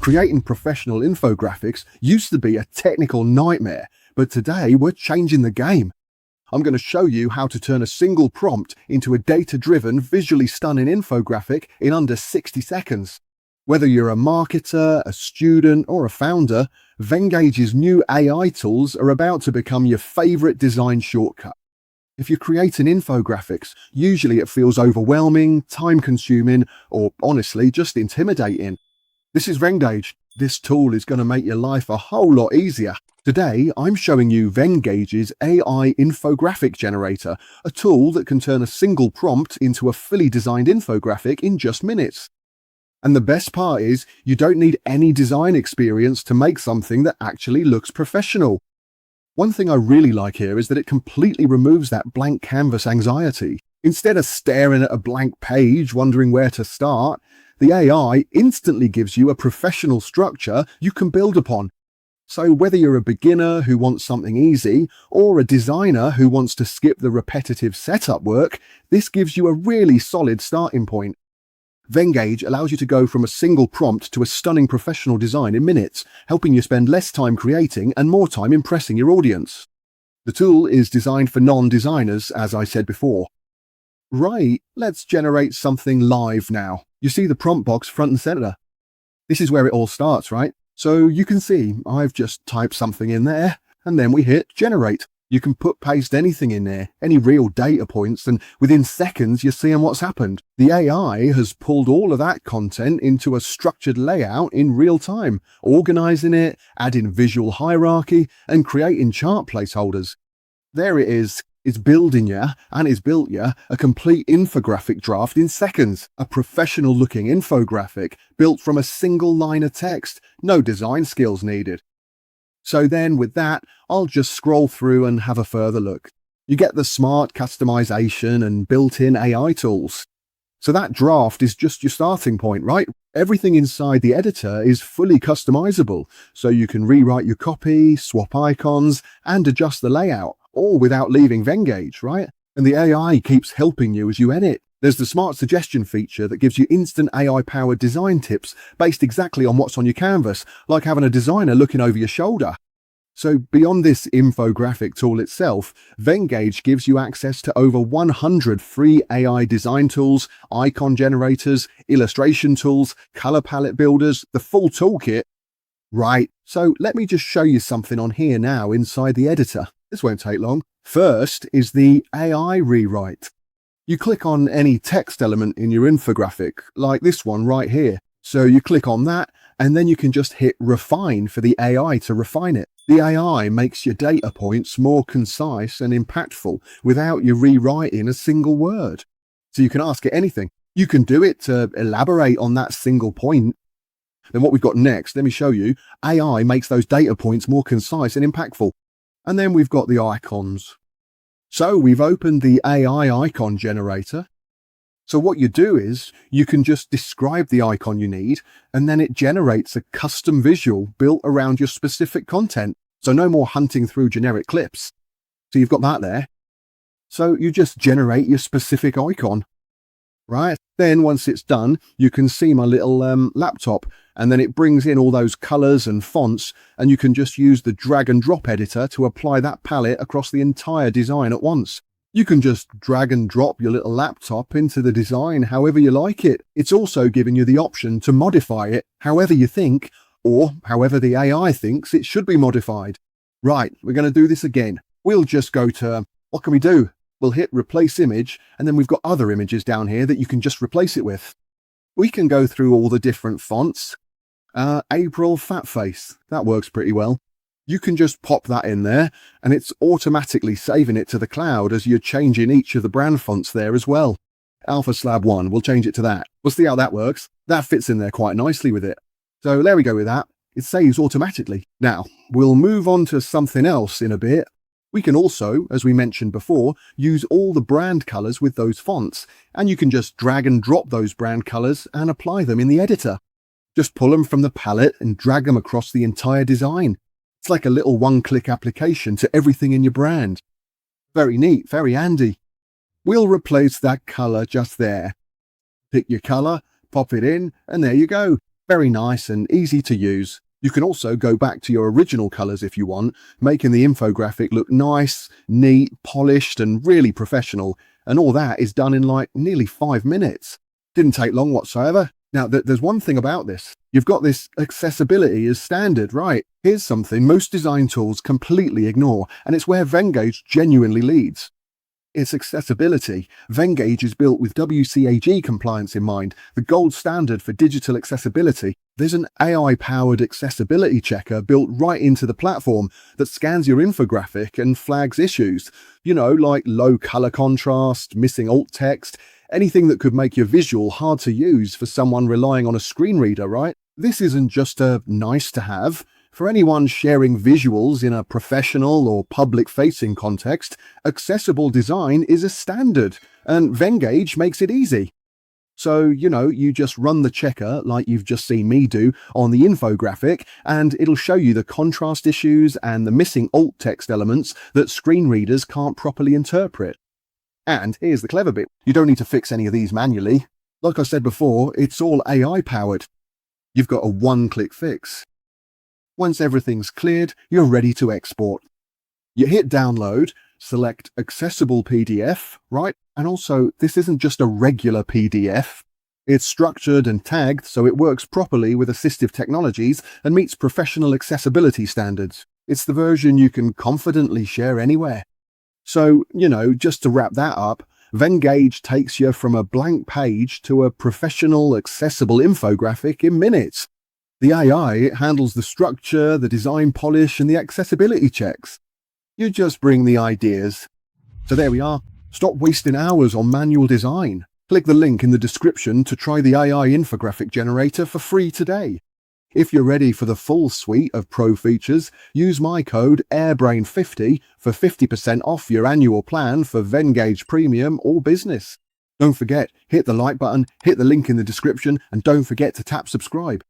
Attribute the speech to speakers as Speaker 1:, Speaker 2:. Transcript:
Speaker 1: Creating professional infographics used to be a technical nightmare, but today we're changing the game. I'm going to show you how to turn a single prompt into a data-driven, visually stunning infographic in under 60 seconds. Whether you're a marketer, a student, or a founder, Vengage's new AI tools are about to become your favorite design shortcut. If you're creating infographics, usually it feels overwhelming, time-consuming, or honestly, just intimidating. This is Vengage. This tool is going to make your life a whole lot easier. Today, I'm showing you Vengage's AI Infographic Generator, a tool that can turn a single prompt into a fully designed infographic in just minutes. And the best part is, you don't need any design experience to make something that actually looks professional. One thing I really like here is that it completely removes that blank canvas anxiety. Instead of staring at a blank page wondering where to start, the AI instantly gives you a professional structure you can build upon. So whether you're a beginner who wants something easy, or a designer who wants to skip the repetitive setup work, this gives you a really solid starting point. Vengage allows you to go from a single prompt to a stunning professional design in minutes, helping you spend less time creating and more time impressing your audience. The tool is designed for non-designers, as I said before. Right, let's generate something live now. You see the prompt box front and center. This is where it all starts, right? So you can see I've just typed something in there, and then we hit generate. You can paste anything in there, any real data points, and within seconds you're seeing what's happened. The AI has pulled all of that content into a structured layout in real time, organizing it, adding visual hierarchy, and creating chart placeholders. There it is. It's building you, and it's built you, a complete infographic draft in seconds. A professional looking infographic built from a single line of text. No design skills needed. So then with that, I'll just scroll through and have a further look. You get the smart customization and built-in AI tools. So that draft is just your starting point, right? Everything inside the editor is fully customizable, so you can rewrite your copy, swap icons, and adjust the layout, all without leaving Vengage, right? And the AI keeps helping you as you edit. There's the smart suggestion feature that gives you instant AI-powered design tips based exactly on what's on your canvas, like having a designer looking over your shoulder. So beyond this infographic tool itself, Vengage gives you access to over 100 free AI design tools, icon generators, illustration tools, color palette builders, the full toolkit. Right, so let me just show you something on here now inside the editor. This won't take long. First is the AI rewrite. You click on any text element in your infographic, like this one right here. So you click on that, and then you can just hit refine for the AI to refine it. The AI makes your data points more concise and impactful without you rewriting a single word. So you can ask it anything. You can do it to elaborate on that single point. Then what we've got next, let me show you. AI makes those data points more concise and impactful. And then we've got the icons. So we've opened the AI icon generator. So what you do is you can just describe the icon you need, and then it generates a custom visual built around your specific content. So no more hunting through generic clips. So you've got that there. So you just generate your specific icon, right? Then once it's done, you can see my little laptop, and then it brings in all those colors and fonts, and you can just use the drag and drop editor to apply that palette across the entire design at once. You can just drag and drop your little laptop into the design however you like it. It's also giving you the option to modify it however you think, or however the AI thinks it should be modified. Right, we're going to do this again. We'll just go to, what can we do? We'll hit replace image, and then we've got other images down here that you can just replace it with. We can go through all the different fonts. April fat face, that works pretty well. You can just pop that in there, and it's automatically saving it to the cloud as you're changing each of the brand fonts there as well. Alpha Slab 1, we'll change it to that. We'll see how that works. That fits in there quite nicely with it. So there we go with that. It saves automatically. Now, we'll move on to something else in a bit. We can also, as we mentioned before, use all the brand colors with those fonts, and you can just drag and drop those brand colors and apply them in the editor. Just pull them from the palette and drag them across the entire design. It's like a little one-click application to everything in your brand. Very neat, very handy. We'll replace that color just there. Pick your color, pop it in, and there you go. Very nice and easy to use. You can also go back to your original colors if you want, making the infographic look nice, neat, polished, and really professional. And all that is done in like nearly 5 minutes. Didn't take long whatsoever. Now, there's one thing about this. You've got this accessibility as standard, right? Here's something most design tools completely ignore, and it's where Vengage genuinely leads. It's accessibility. Vengage is built with WCAG compliance in mind, the gold standard for digital accessibility. There's an AI-powered accessibility checker built right into the platform that scans your infographic and flags issues. You know, like low color contrast, missing alt text, anything that could make your visual hard to use for someone relying on a screen reader, right? This isn't just a nice to have. For anyone sharing visuals in a professional or public-facing context, accessible design is a standard, and Vengage makes it easy. So, you just run the checker like you've just seen me do on the infographic, and it'll show you the contrast issues and the missing alt text elements that screen readers can't properly interpret. And here's the clever bit. You don't need to fix any of these manually. Like I said before, it's all AI-powered. You've got a one-click fix. Once everything's cleared, you're ready to export. You hit download, select accessible PDF, right? And also, this isn't just a regular PDF. It's structured and tagged so it works properly with assistive technologies and meets professional accessibility standards. It's the version you can confidently share anywhere. So, just to wrap that up, Vengage takes you from a blank page to a professional, accessible infographic in minutes. The AI handles the structure, the design polish, and the accessibility checks. You just bring the ideas. So there we are. Stop wasting hours on manual design. Click the link in the description to try the AI Infographic Generator for free today. If you're ready for the full suite of pro features, use my code AIRBRAIN50 for 50% off your annual plan for Vengage Premium or Business. Don't forget, hit the like button, hit the link in the description, and don't forget to tap subscribe.